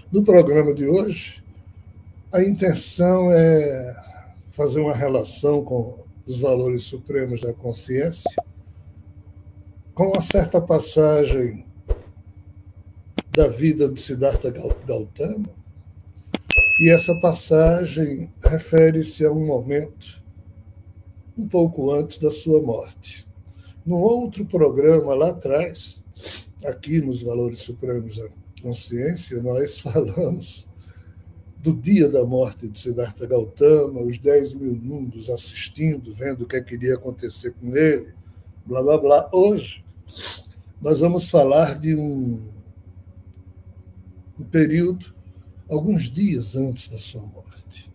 No programa de hoje, a intenção é fazer uma relação com os valores supremos da consciência, com uma certa passagem da vida de Siddhartha Gautama, e essa passagem refere-se a um momento um pouco antes da sua morte. No outro programa, lá atrás, aqui nos Valores Supremos da Consciência, nós falamos do dia da morte de Siddhartha Gautama, os 10 mil mundos assistindo, vendo o que iria acontecer com ele, blá, blá, blá. Hoje, nós vamos falar de um período, alguns dias antes da sua morte.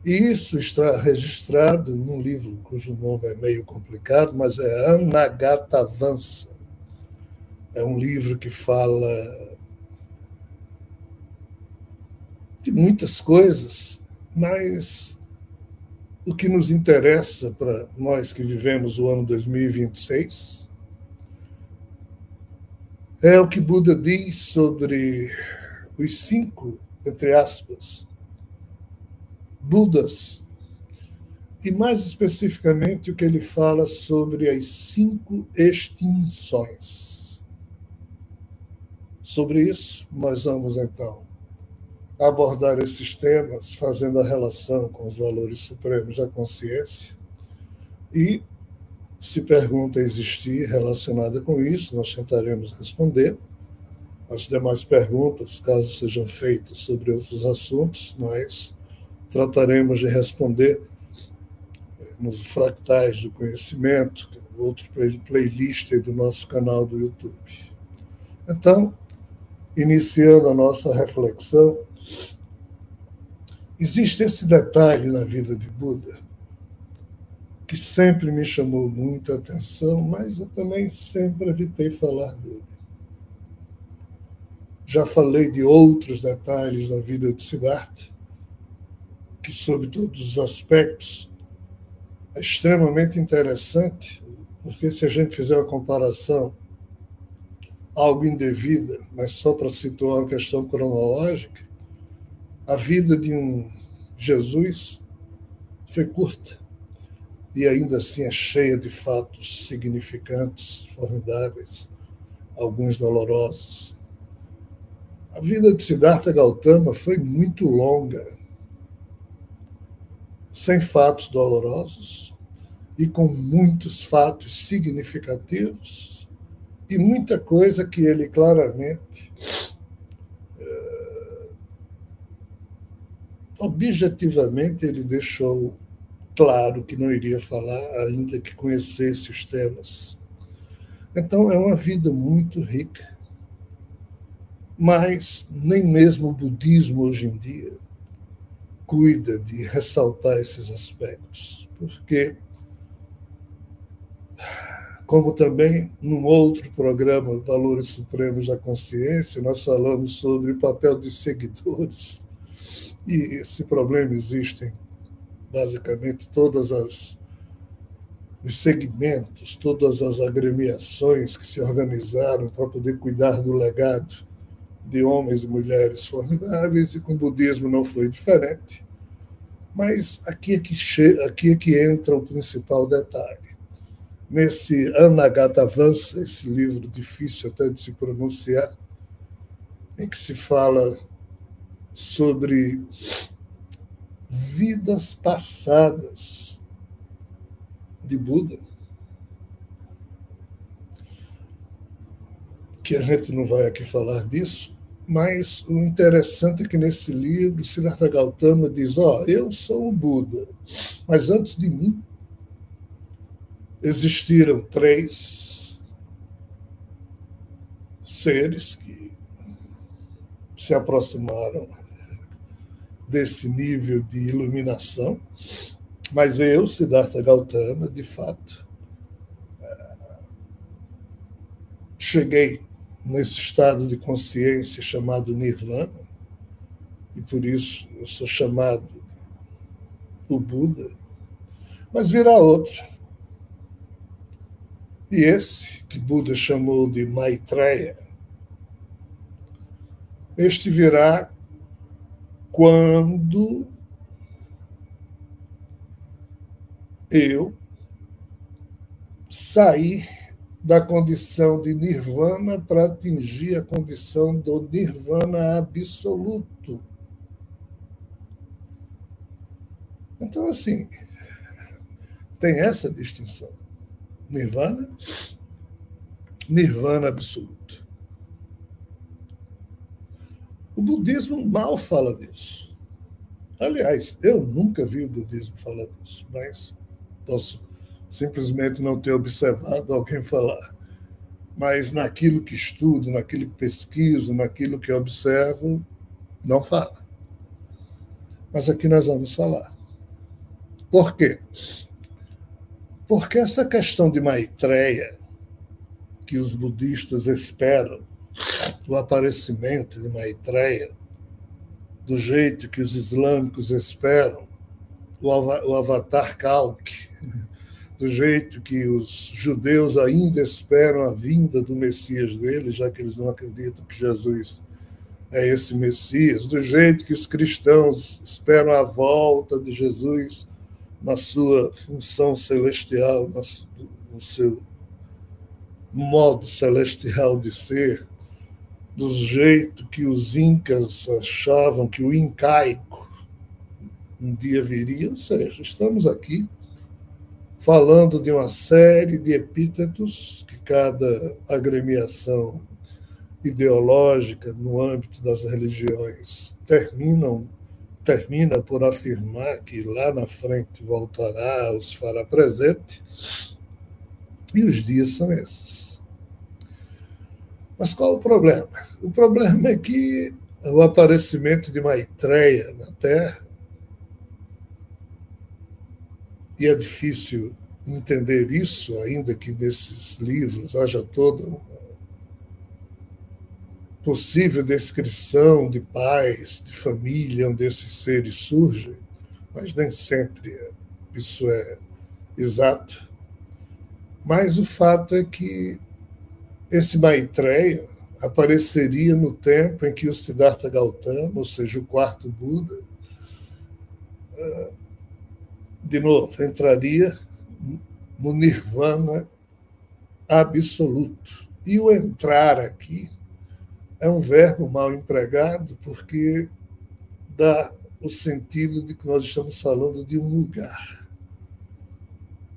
E isso está registrado num livro cujo nome é meio complicado, mas é Anagatavansa. É um livro que fala de muitas coisas, mas o que nos interessa para nós que vivemos o ano 2026 é o que Buda diz sobre os 5, entre aspas, Budas, e mais especificamente o que ele fala sobre as 5 extinções. Sobre isso, nós vamos então abordar esses temas, fazendo a relação com os valores supremos da consciência. E, se pergunta existir relacionada com isso, nós tentaremos responder. As demais perguntas, caso sejam feitas sobre outros assuntos, nós trataremos de responder nos fractais do conhecimento, outro playlist do nosso canal do YouTube. Então, iniciando a nossa reflexão, existe esse detalhe na vida de Buda que sempre me chamou muita atenção, mas eu também sempre evitei falar dele. Já falei de outros detalhes da vida de Siddhartha, que, sob todos os aspectos, é extremamente interessante, porque se a gente fizer uma comparação, algo indevida, mas só para situar uma questão cronológica, a vida de um Jesus foi curta e ainda assim é cheia de fatos significantes, formidáveis, alguns dolorosos. A vida de Siddhartha Gautama foi muito longa, sem fatos dolorosos e com muitos fatos significativos e muita coisa que ele claramente, objetivamente, ele deixou claro que não iria falar, ainda que conhecesse os temas. Então, é uma vida muito rica, mas nem mesmo o budismo hoje em dia cuida de ressaltar esses aspectos, porque, como também num outro programa, Valores Supremos da Consciência, nós falamos sobre o papel dos seguidores, e esse problema existe basicamente os segmentos, todas as agremiações que se organizaram para poder cuidar do legado de homens e mulheres formidáveis, e com o budismo não foi diferente. Mas aqui é que entra o principal detalhe. Nesse Anagatavansa, esse livro difícil até de se pronunciar, em que se fala sobre vidas passadas de Buda, que a gente não vai aqui falar disso, mas o interessante é que nesse livro Siddhartha Gautama diz: eu sou o Buda, mas antes de mim existiram 3 seres que se aproximaram desse nível de iluminação, mas eu, Siddhartha Gautama, de fato, cheguei nesse estado de consciência chamado Nirvana, e por isso eu sou chamado o Buda, mas virá outro. E esse, que Buda chamou de Maitreya, Este virá quando eu sair da condição de nirvana para atingir a condição do nirvana absoluto. Então, assim, tem essa distinção. Nirvana, nirvana absoluto. O budismo mal fala disso. Aliás, eu nunca vi o budismo falar disso, mas posso simplesmente não ter observado alguém falar. Mas naquilo que estudo, naquilo que pesquiso, naquilo que observo, não fala. Mas aqui nós vamos falar. Por quê? Porque essa questão de Maitreya, que os budistas esperam, o aparecimento de Maitreya, do jeito que os islâmicos esperam, o avatar Kalki, do jeito que os judeus ainda esperam a vinda do Messias deles, já que eles não acreditam que Jesus é esse Messias, do jeito que os cristãos esperam a volta de Jesus na sua função celestial, no seu modo celestial de ser, do jeito que os incas achavam que o incaico um dia viria, ou seja, estamos aqui falando de uma série de epítetos que cada agremiação ideológica no âmbito das religiões termina por afirmar que lá na frente voltará, os fará presente, e os dias são esses. Mas qual o problema? O problema é que o aparecimento de Maitreya na Terra, e é difícil entender isso, ainda que nesses livros haja toda uma possível descrição de pais, de família, onde esses seres surgem, mas nem sempre isso é exato. Mas o fato é que esse Maitreya apareceria no tempo em que o Siddhartha Gautama, ou seja, o quarto Buda, de novo, entraria no nirvana absoluto. E o entrar aqui é um verbo mal empregado porque dá o sentido de que nós estamos falando de um lugar.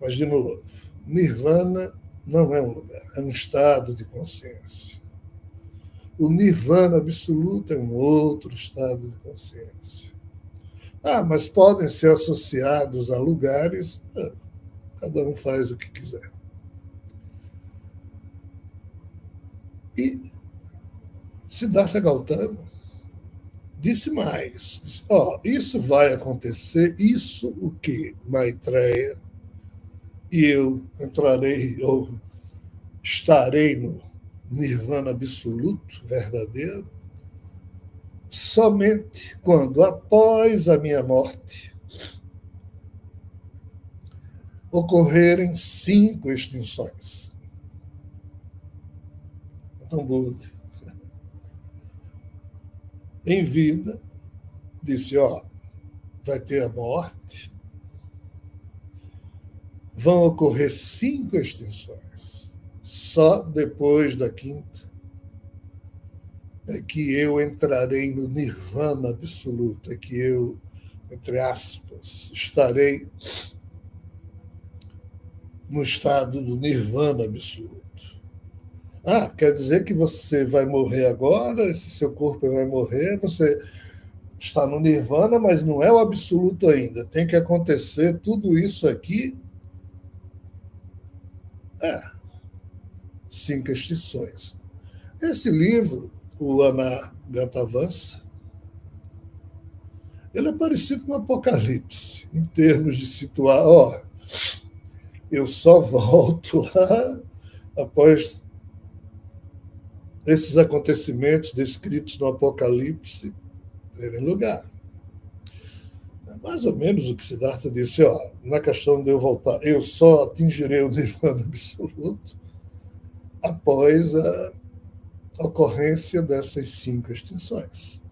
Mas, de novo, nirvana não é um lugar, é um estado de consciência. O nirvana absoluto é um outro estado de consciência. Mas podem ser associados a lugares, cada um faz o que quiser. E Siddhartha Gautama disse mais. Disse, isso vai acontecer, isso o que? Maitreya, e eu entrarei ou estarei no nirvana absoluto, verdadeiro, somente quando, após a minha morte, ocorrerem 5 extinções. Então, Buda, em vida, disse, vai ter a morte, vão ocorrer 5 extinções. Só depois da 5ª é que eu entrarei no nirvana absoluto, é que eu, entre aspas, estarei no estado do nirvana absoluto. Quer dizer que você vai morrer agora, esse seu corpo vai morrer, você está no nirvana, mas não é o absoluto ainda. Tem que acontecer tudo isso aqui. 5 extinções. Esse livro, o Anagatavamsa, ele é parecido com o Apocalipse, em termos de situar, eu só volto lá após esses acontecimentos descritos no Apocalipse terem lugar. É mais ou menos o que Siddhartha disse, na questão de eu voltar, eu só atingirei o nirvana absoluto após ocorrência dessas 5 extinções.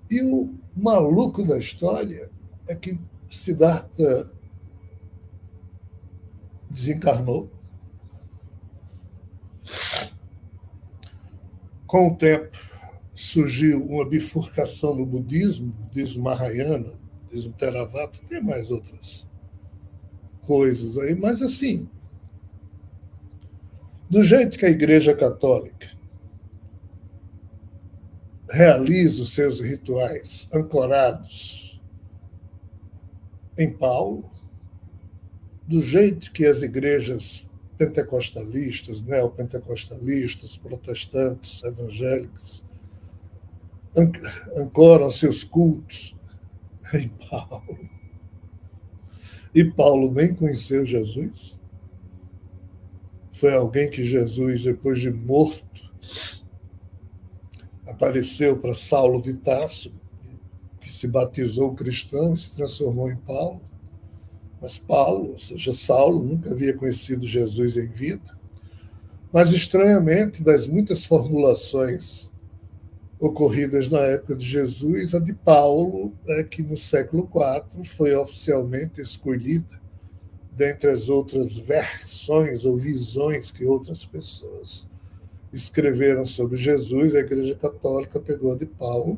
E o maluco da história é que Siddhartha desencarnou. Com o tempo, surgiu uma bifurcação no budismo Mahayana, budismo Theravada, tem mais outras coisas aí, mas assim, do jeito que a Igreja Católica realiza os seus rituais ancorados em Paulo, do jeito que as igrejas pentecostalistas, neopentecostalistas, protestantes, evangélicas ancoram seus cultos em Paulo. E Paulo nem conheceu Jesus. Foi alguém que Jesus, depois de morto, apareceu para Saulo de Tarso, que se batizou cristão e se transformou em Paulo. Mas Paulo, ou seja, Saulo, nunca havia conhecido Jesus em vida. Mas, estranhamente, das muitas formulações ocorridas na época de Jesus, a de Paulo é que no século IV foi oficialmente escolhida dentre as outras versões ou visões que outras pessoas escreveram sobre Jesus. A Igreja Católica pegou a de Paulo,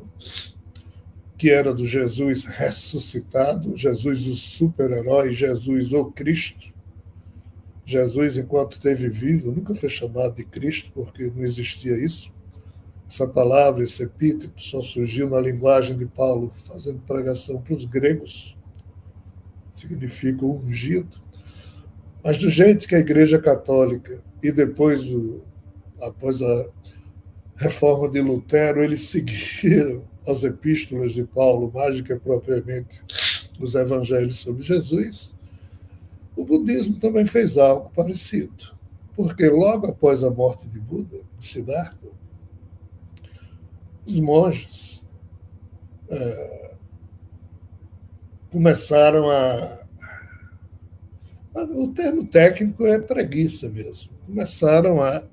que era do Jesus ressuscitado, Jesus o super-herói, Jesus o Cristo. Jesus, enquanto esteve vivo, nunca foi chamado de Cristo, porque não existia isso. Essa palavra, esse epíteto, só surgiu na linguagem de Paulo, fazendo pregação para os gregos. Significa o ungido. Mas do jeito que a Igreja Católica, e depois, após a reforma de Lutero, eles seguiram as epístolas de Paulo, mais do que propriamente os evangelhos sobre Jesus, o budismo também fez algo parecido. Porque logo após a morte de Buda, de Siddhartha, os monges começaram o termo técnico é preguiça mesmo. Começaram a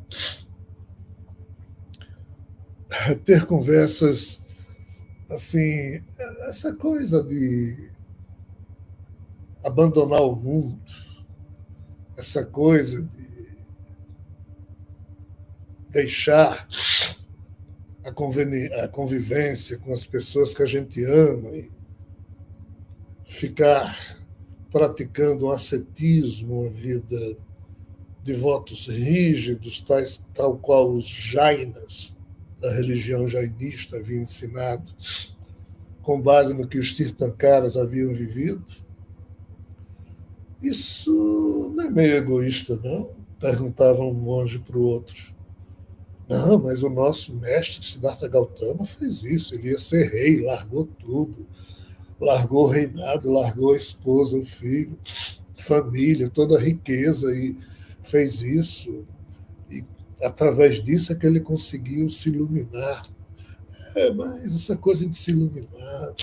ter conversas assim, essa coisa de abandonar o mundo, essa coisa de deixar a convivência com as pessoas que a gente ama e ficar praticando um ascetismo, uma vida de votos rígidos, tal qual os jainas da religião jainista haviam ensinado, com base no que os Tirthankaras haviam vivido. Isso não é meio egoísta, não? Perguntava um monge para o outro. Não, mas o nosso mestre, Siddhartha Gautama, fez isso. Ele ia ser rei, largou tudo. Largou o reinado, largou a esposa, o filho, família, toda a riqueza e fez isso. E através disso é que ele conseguiu se iluminar. Mas essa coisa de se iluminar,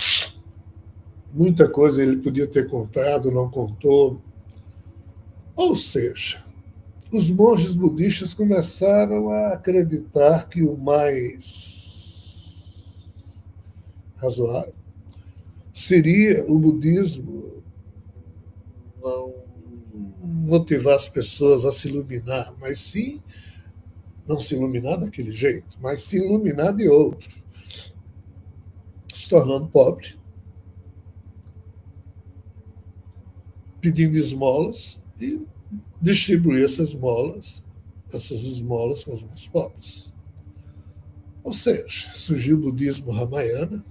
muita coisa ele podia ter contado, não contou. Ou seja, os monges budistas começaram a acreditar que o mais razoável seria o budismo não motivar as pessoas a se iluminar, mas sim, não se iluminar daquele jeito, mas se iluminar de outro, se tornando pobre, pedindo esmolas e distribuir essas esmolas com os mais pobres. Ou seja, surgiu o budismo Ramayana,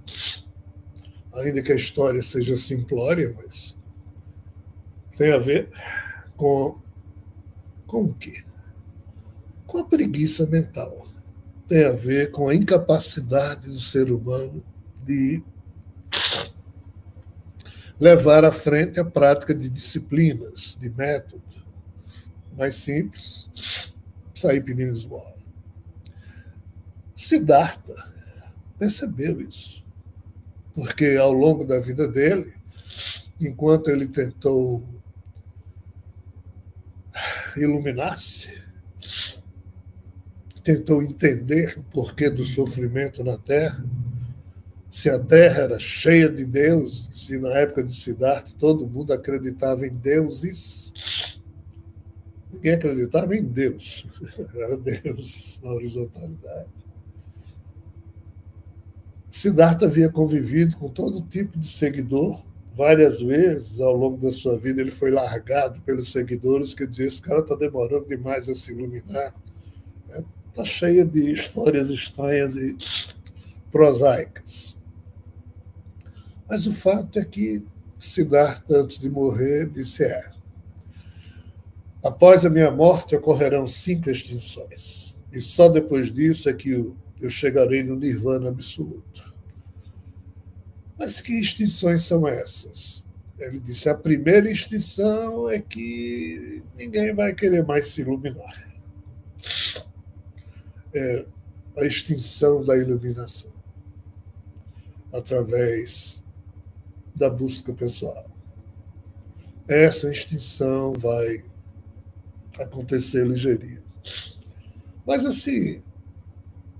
ainda que a história seja simplória, mas tem a ver com o quê? Com a preguiça mental. Tem a ver com a incapacidade do ser humano de levar à frente a prática de disciplinas, de método mais simples, sair pedindo esmola. Siddhartha percebeu isso, porque ao longo da vida dele, enquanto ele tentou iluminar-se, tentou entender o porquê do sofrimento na Terra, se a Terra era cheia de deuses, se na época de Siddhartha todo mundo acreditava em deuses, ninguém acreditava em Deus, era Deus na horizontalidade. Siddhartha havia convivido com todo tipo de seguidor. Várias vezes ao longo da sua vida ele foi largado pelos seguidores que diziam: esse cara está demorando demais a se iluminar. Está cheio de histórias estranhas e prosaicas. Mas o fato é que Siddhartha, antes de morrer, disse: após a minha morte ocorrerão 5 extinções, e só depois disso é que eu chegarei no nirvana absoluto. Mas que extinções são essas? Ele disse: a primeira extinção é que ninguém vai querer mais se iluminar. É a extinção da iluminação através da busca pessoal. Essa extinção vai acontecer ligeirinho. Mas assim,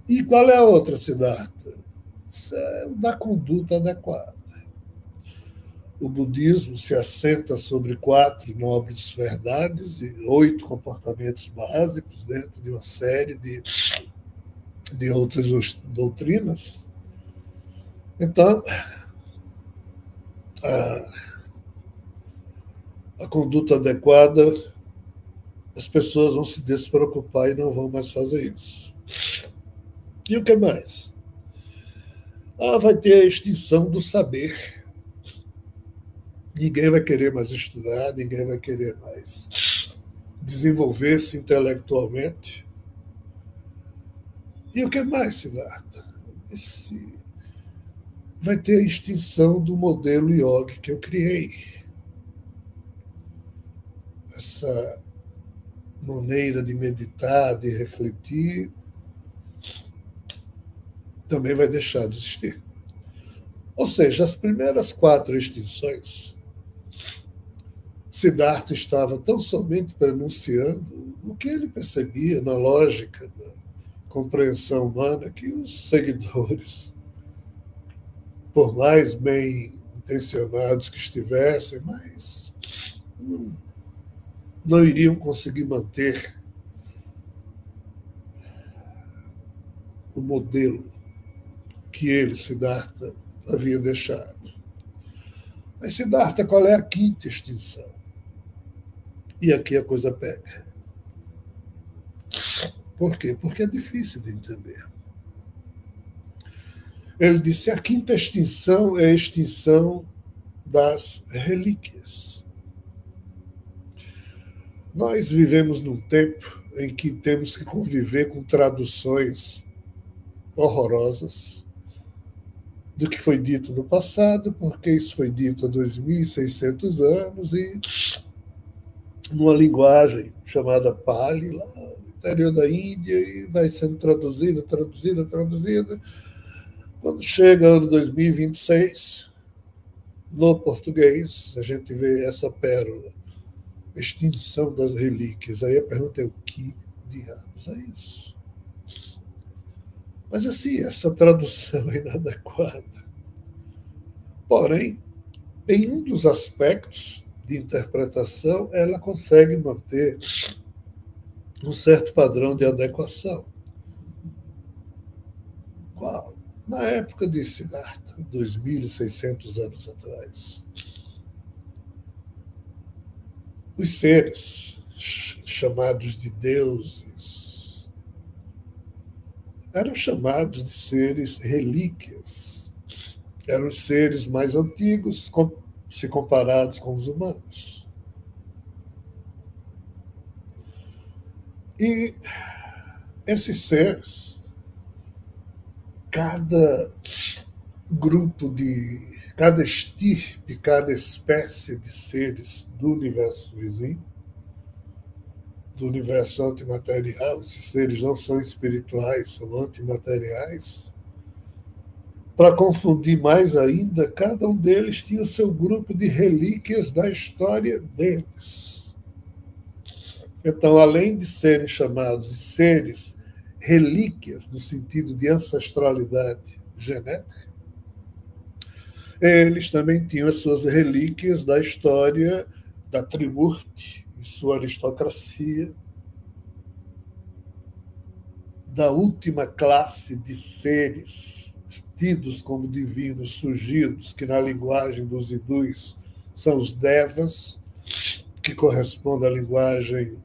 e qual é a outra, Siddhartha? Isso é da conduta adequada. O budismo se assenta sobre 4 nobres verdades e 8 comportamentos básicos dentro de uma série de outras doutrinas. Então, a conduta adequada, as pessoas vão se despreocupar e não vão mais fazer isso. E o que mais? Vai ter a extinção do saber. Ninguém vai querer mais estudar, ninguém vai querer mais desenvolver-se intelectualmente. E o que mais, Siddhartha? Vai ter a extinção do modelo yogi que eu criei. Essa maneira de meditar, de refletir, também vai deixar de existir. Ou seja, as primeiras 4 extinções, Siddhartha estava tão somente pronunciando o que ele percebia na lógica da compreensão humana, que os seguidores, por mais bem intencionados que estivessem, mas não iriam conseguir manter o modelo que ele, Siddhartha, havia deixado. Mas, Siddhartha, qual é a 5ª extinção? E aqui a coisa pega. Por quê? Porque é difícil de entender. Ele disse: a 5ª extinção é a extinção das relíquias. Nós vivemos num tempo em que temos que conviver com traduções horrorosas do que foi dito no passado, porque isso foi dito há 2.600 anos e numa linguagem chamada Pali, lá no interior da Índia, e vai sendo traduzida. Quando chega ano 2026, no português, a gente vê essa pérola, extinção das relíquias. Aí a pergunta é: o que diabos é isso? Mas assim, essa tradução é inadequada. Porém, em um dos aspectos de interpretação, ela consegue manter um certo padrão de adequação. Qual? Na época de Siddhartha, 2.600 anos atrás, os seres chamados de deuses eram chamados de seres relíquias. Eram os seres mais antigos, se comparados com os humanos. E esses seres, cada grupo cada estirpe, cada espécie de seres do universo vizinho, do universo antimaterial, esses seres não são espirituais, são antimateriais. Para confundir mais ainda, cada um deles tinha o seu grupo de relíquias da história deles. Então, além de serem chamados de seres relíquias, no sentido de ancestralidade genética, eles também tinham as suas relíquias da história da Trimurti e sua aristocracia, da última classe de seres tidos como divinos surgidos, que na linguagem dos hindus são os devas, que corresponde à linguagem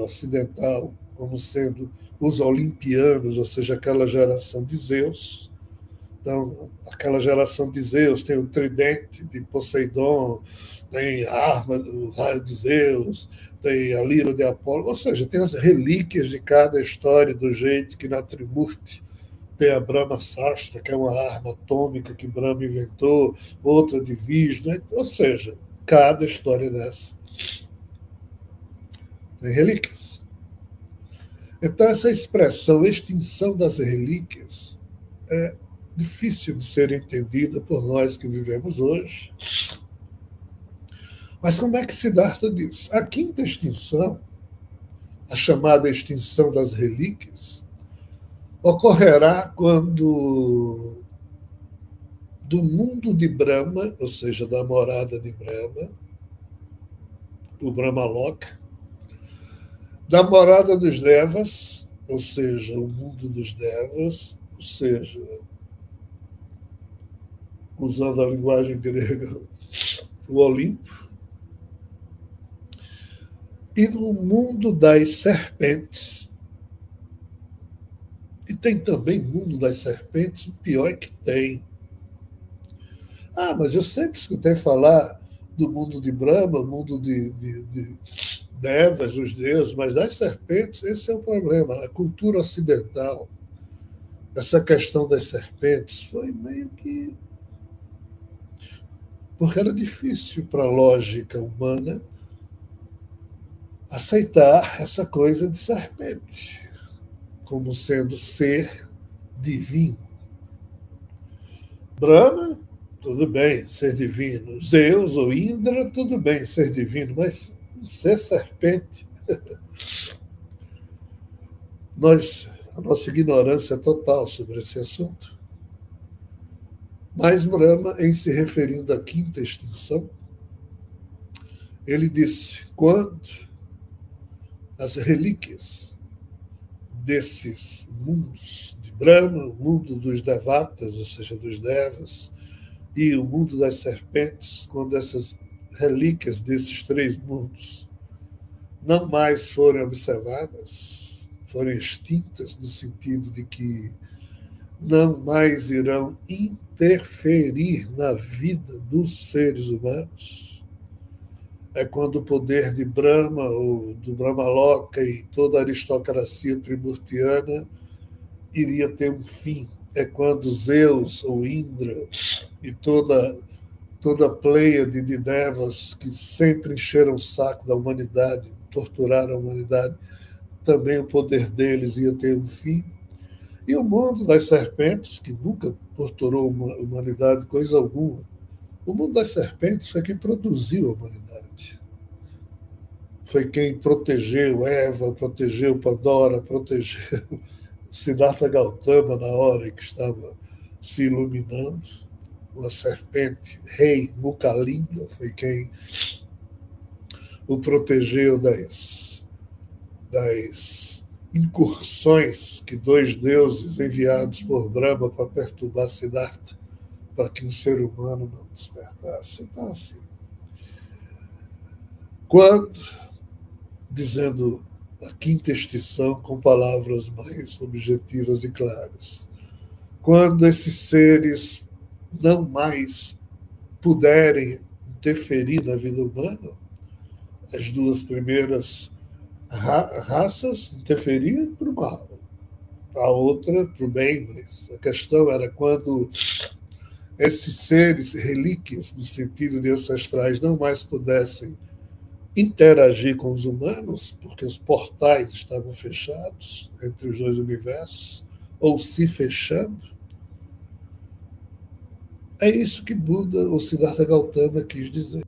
ocidental como sendo os olimpianos, ou seja, aquela geração de Zeus. Então, aquela geração de Zeus tem o tridente de Poseidon, tem a arma do raio de Zeus, tem a lira de Apolo, ou seja, tem as relíquias de cada história, do jeito que na Trimurti tem a Brahma Sastra, que é uma arma atômica que Brahma inventou, outra de Vishnu, ou seja, cada história dessa tem relíquias. Então, essa expressão, extinção das relíquias, é difícil de ser entendida por nós que vivemos hoje. Mas como é que Siddhartha diz? A quinta extinção, a chamada extinção das relíquias, ocorrerá quando do mundo de Brahma, ou seja, da morada de Brahma, o Brahmaloka, da morada dos Devas, ou seja, o mundo dos Devas, ou seja, usando a linguagem grega, o Olimpo, e no mundo das serpentes. E tem também mundo das serpentes, o pior é que tem. Mas eu sempre escutei falar do mundo de Brahma, mundo de Devas, dos deuses, mas das serpentes, esse é o problema. A cultura ocidental, essa questão das serpentes, foi meio que. Porque era difícil para a lógica humana aceitar essa coisa de serpente como sendo ser divino. Brahma, tudo bem, ser divino. Zeus ou Indra, tudo bem, ser divino, mas ser serpente. A nossa ignorância é total sobre esse assunto. Mas Brahma, em se referindo à quinta extinção, ele disse: quando as relíquias desses mundos de Brahma, o mundo dos Devatas, ou seja, dos Devas, e o mundo das serpentes, quando essas relíquias desses três mundos não mais forem observadas, forem extintas, no sentido de que não mais irão interferir na vida dos seres humanos, é quando o poder de Brahma, ou do Brahmaloka e toda a aristocracia trimurtiana iria ter um fim. É quando Zeus ou Indra e toda a pleiade de Devas que sempre encheram o saco da humanidade, torturaram a humanidade, também o poder deles ia ter um fim. E o mundo das serpentes, que nunca torturou a humanidade, coisa alguma, o mundo das serpentes foi quem produziu a humanidade. Foi quem protegeu Eva, protegeu Pandora, protegeu Siddhartha Gautama na hora em que estava se iluminando. Uma serpente, rei Mukalinga, foi quem o protegeu das incursões que dois deuses enviados por Brahma para perturbar Siddhartha, para que um ser humano não despertasse. Então, assim, quando, dizendo a quinta extinção com palavras mais objetivas e claras, quando esses seres não mais puderem interferir na vida humana, as duas primeiras raças interferiam para o mal, a outra para o bem, mas a questão era quando esses seres, relíquias, no sentido de ancestrais, não mais pudessem interagir com os humanos, porque os portais estavam fechados entre os dois universos, ou se fechando. É isso que Buda, ou Siddhartha Gautama, quis dizer.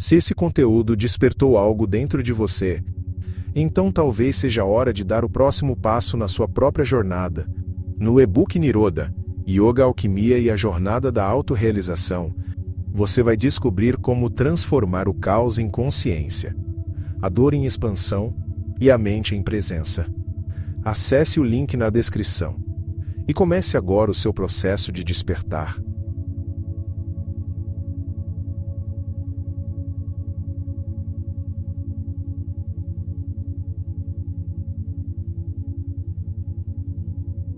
Se esse conteúdo despertou algo dentro de você, então talvez seja a hora de dar o próximo passo na sua própria jornada. No e-book Niroda, Yoga, Alquimia e a Jornada da Autorrealização, você vai descobrir como transformar o caos em consciência, a dor em expansão e a mente em presença. Acesse o link na descrição e comece agora o seu processo de despertar.